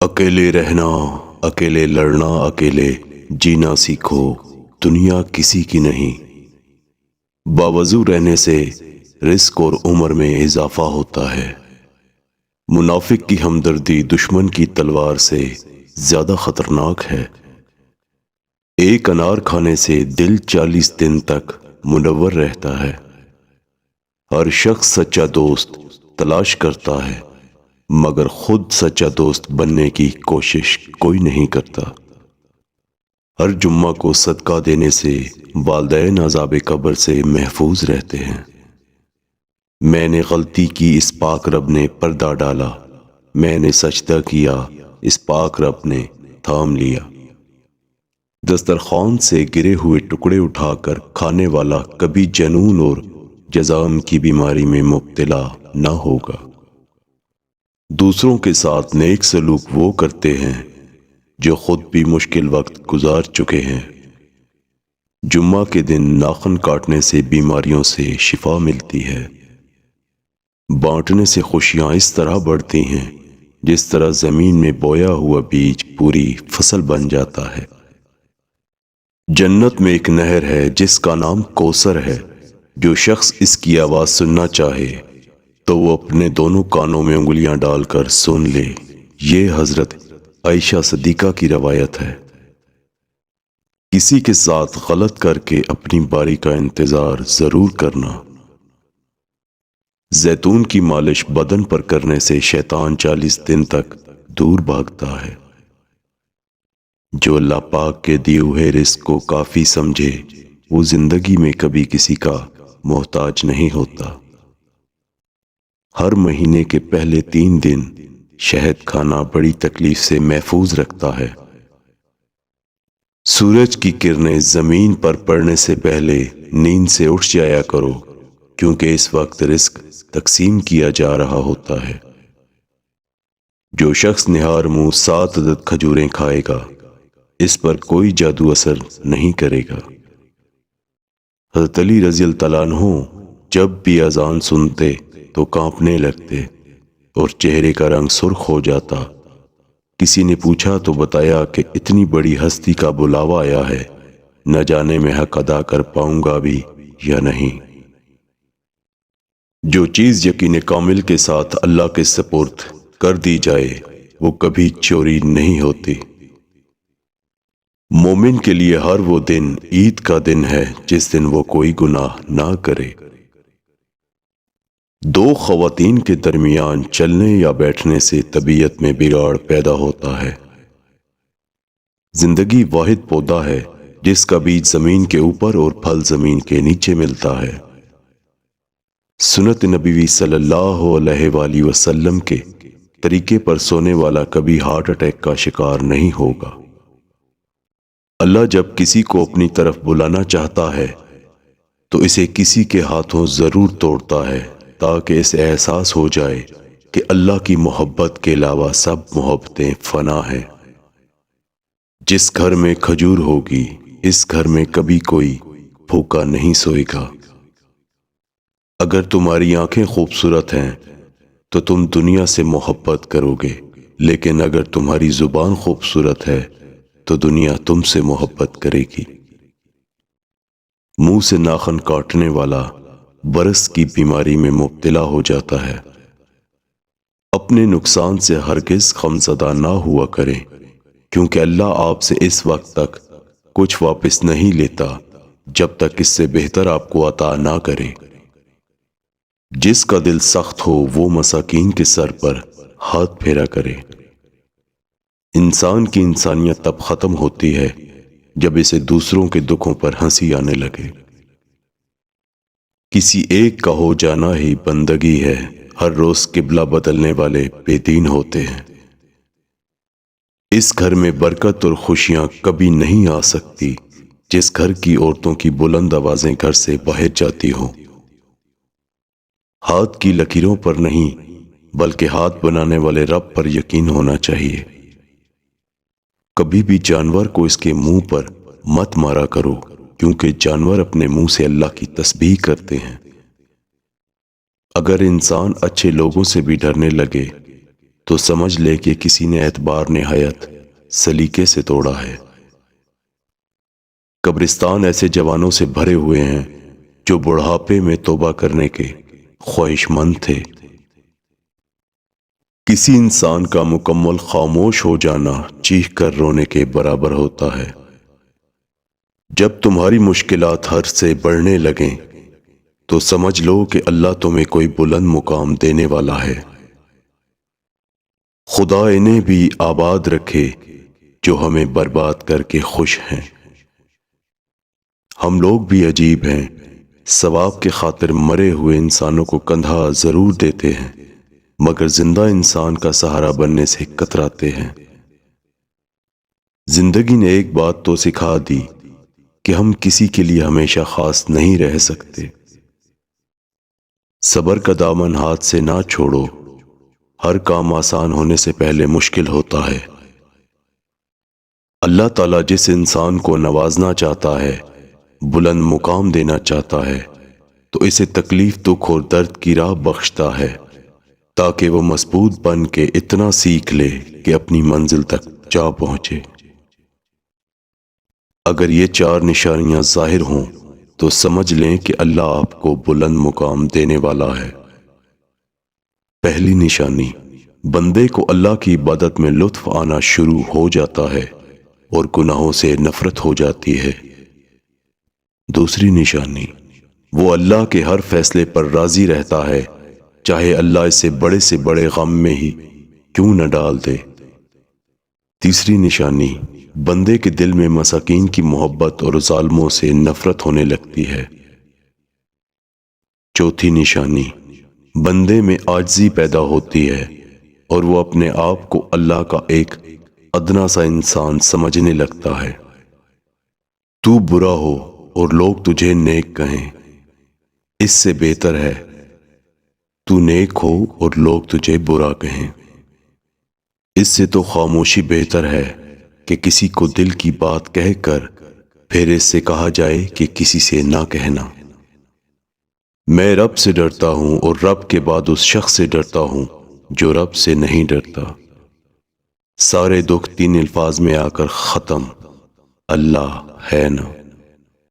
اکیلے رہنا، اکیلے لڑنا، اکیلے جینا سیکھو، دنیا کسی کی نہیں۔ باوضو رہنے سے رزق اور عمر میں اضافہ ہوتا ہے۔ منافق کی ہمدردی دشمن کی تلوار سے زیادہ خطرناک ہے۔ ایک انار کھانے سے دل 40 دن تک منور رہتا ہے۔ ہر شخص سچا دوست تلاش کرتا ہے، مگر خود سچا دوست بننے کی کوشش کوئی نہیں کرتا۔ ہر جمعہ کو صدقہ دینے سے والدین عذاب قبر سے محفوظ رہتے ہیں۔ میں نے غلطی کی، اس پاک رب نے پردہ ڈالا، میں نے سجدہ کیا، اس پاک رب نے تھام لیا۔ دسترخوان سے گرے ہوئے ٹکڑے اٹھا کر کھانے والا کبھی جنون اور جذام کی بیماری میں مبتلا نہ ہوگا۔ دوسروں کے ساتھ نیک سلوک وہ کرتے ہیں جو خود بھی مشکل وقت گزار چکے ہیں۔ جمعہ کے دن ناخن کاٹنے سے بیماریوں سے شفا ملتی ہے۔ بانٹنے سے خوشیاں اس طرح بڑھتی ہیں جس طرح زمین میں بویا ہوا بیج پوری فصل بن جاتا ہے۔ جنت میں ایک نہر ہے جس کا نام کوثر ہے۔ جو شخص اس کی آواز سننا چاہے تو وہ اپنے دونوں کانوں میں انگلیاں ڈال کر سن لے۔ یہ حضرت عائشہ صدیقہ کی روایت ہے۔ کسی کے ساتھ غلط کر کے اپنی باری کا انتظار ضرور کرنا۔ زیتون کی مالش بدن پر کرنے سے شیطان 40 دن تک دور بھاگتا ہے۔ جو اللہ پاک کے دیے ہوئے رزق کو کافی سمجھے وہ زندگی میں کبھی کسی کا محتاج نہیں ہوتا۔ ہر مہینے کے پہلے 3 دن شہد کھانا بڑی تکلیف سے محفوظ رکھتا ہے۔ سورج کی کرنیں زمین پر پڑنے سے پہلے نیند سے اٹھ جایا کرو، کیونکہ اس وقت رزق تقسیم کیا جا رہا ہوتا ہے۔ جو شخص نہار منہ 7 عدد کھجوریں کھائے گا اس پر کوئی جادو اثر نہیں کرے گا۔ حضرت علی رضی اللہ عنہ جب بھی اذان سنتے تو کانپنے لگتے اور چہرے کا رنگ سرخ ہو جاتا۔ کسی نے پوچھا تو بتایا کہ اتنی بڑی ہستی کا بلاوا آیا ہے، نہ جانے میں حق ادا کر پاؤں گا بھی یا نہیں۔ جو چیز یقین کامل کے ساتھ اللہ کے سپرد کر دی جائے وہ کبھی چوری نہیں ہوتی۔ مومن کے لیے ہر وہ دن عید کا دن ہے جس دن وہ کوئی گناہ نہ کرے۔ 2 خواتین کے درمیان چلنے یا بیٹھنے سے طبیعت میں بگاڑ پیدا ہوتا ہے۔ زندگی واحد پودا ہے جس کا بیج زمین کے اوپر اور پھل زمین کے نیچے ملتا ہے۔ سنت نبوی صلی اللہ علیہ وآلہ وسلم کے طریقے پر سونے والا کبھی ہارٹ اٹیک کا شکار نہیں ہوگا۔ اللہ جب کسی کو اپنی طرف بلانا چاہتا ہے تو اسے کسی کے ہاتھوں ضرور توڑتا ہے تاکہ اسے احساس ہو جائے کہ اللہ کی محبت کے علاوہ سب محبتیں فنا ہیں۔ جس گھر میں کھجور ہوگی اس گھر میں کبھی کوئی بھوکا نہیں سوئے گا۔ اگر تمہاری آنکھیں خوبصورت ہیں تو تم دنیا سے محبت کرو گے، لیکن اگر تمہاری زبان خوبصورت ہے تو دنیا تم سے محبت کرے گی۔ منہ سے ناخن کاٹنے والا برس کی بیماری میں مبتلا ہو جاتا ہے۔ اپنے نقصان سے ہرگز غمزدہ نہ ہوا کریں، کیونکہ اللہ آپ سے اس وقت تک کچھ واپس نہیں لیتا جب تک اس سے بہتر آپ کو عطا نہ کرے۔ جس کا دل سخت ہو وہ مساکین کے سر پر ہاتھ پھیرا کرے۔ انسان کی انسانیت تب ختم ہوتی ہے جب اسے دوسروں کے دکھوں پر ہنسی آنے لگے۔ کسی ایک کا ہو جانا ہی بندگی ہے، ہر روز قبلہ بدلنے والے بے دین ہوتے ہیں۔ اس گھر میں برکت اور خوشیاں کبھی نہیں آ سکتی جس گھر کی عورتوں کی بلند آوازیں گھر سے باہر جاتی ہوں۔ ہاتھ کی لکیروں پر نہیں بلکہ ہاتھ بنانے والے رب پر یقین ہونا چاہیے۔ کبھی بھی جانور کو اس کے منہ پر مت مارا کرو، کیونکہ جانور اپنے منہ سے اللہ کی تسبیح کرتے ہیں۔ اگر انسان اچھے لوگوں سے بھی ڈرنے لگے تو سمجھ لے کہ کسی نے اعتبار نہایت سلیقے سے توڑا ہے۔ قبرستان ایسے جوانوں سے بھرے ہوئے ہیں جو بڑھاپے میں توبہ کرنے کے خواہش مند تھے۔ کسی انسان کا مکمل خاموش ہو جانا چیخ کر رونے کے برابر ہوتا ہے۔ جب تمہاری مشکلات حد سے بڑھنے لگیں تو سمجھ لو کہ اللہ تمہیں کوئی بلند مقام دینے والا ہے۔ خدا انہیں بھی آباد رکھے جو ہمیں برباد کر کے خوش ہیں۔ ہم لوگ بھی عجیب ہیں، ثواب کے خاطر مرے ہوئے انسانوں کو کندھا ضرور دیتے ہیں مگر زندہ انسان کا سہارا بننے سے کتراتے ہیں۔ زندگی نے ایک بات تو سکھا دی کہ ہم کسی کے لیے ہمیشہ خاص نہیں رہ سکتے۔ صبر کا دامن ہاتھ سے نہ چھوڑو، ہر کام آسان ہونے سے پہلے مشکل ہوتا ہے۔ اللہ تعالیٰ جس انسان کو نوازنا چاہتا ہے، بلند مقام دینا چاہتا ہے تو اسے تکلیف، دکھ اور درد کی راہ بخشتا ہے تاکہ وہ مضبوط بن کے اتنا سیکھ لے کہ اپنی منزل تک جا پہنچے۔ اگر یہ چار نشانیاں ظاہر ہوں تو سمجھ لیں کہ اللہ آپ کو بلند مقام دینے والا ہے۔ پہلی نشانی، بندے کو اللہ کی عبادت میں لطف آنا شروع ہو جاتا ہے اور گناہوں سے نفرت ہو جاتی ہے۔ دوسری نشانی، وہ اللہ کے ہر فیصلے پر راضی رہتا ہے چاہے اللہ اسے بڑے سے بڑے غم میں ہی کیوں نہ ڈال دے۔ تیسری نشانی، بندے کے دل میں مساکین کی محبت اور ظالموں سے نفرت ہونے لگتی ہے۔ چوتھی نشانی، بندے میں عاجزی پیدا ہوتی ہے اور وہ اپنے آپ کو اللہ کا ایک ادنا سا انسان سمجھنے لگتا ہے۔ تو برا ہو اور لوگ تجھے نیک کہیں، اس سے بہتر ہے تو نیک ہو اور لوگ تجھے برا کہیں۔ اس سے تو خاموشی بہتر ہے کہ کسی کو دل کی بات کہہ کر پھر اس سے کہا جائے کہ کسی سے نہ کہنا۔ میں رب سے ڈرتا ہوں اور رب کے بعد اس شخص سے ڈرتا ہوں جو رب سے نہیں ڈرتا۔ سارے دکھ تین الفاظ میں آ کر ختم، اللہ ہے نا۔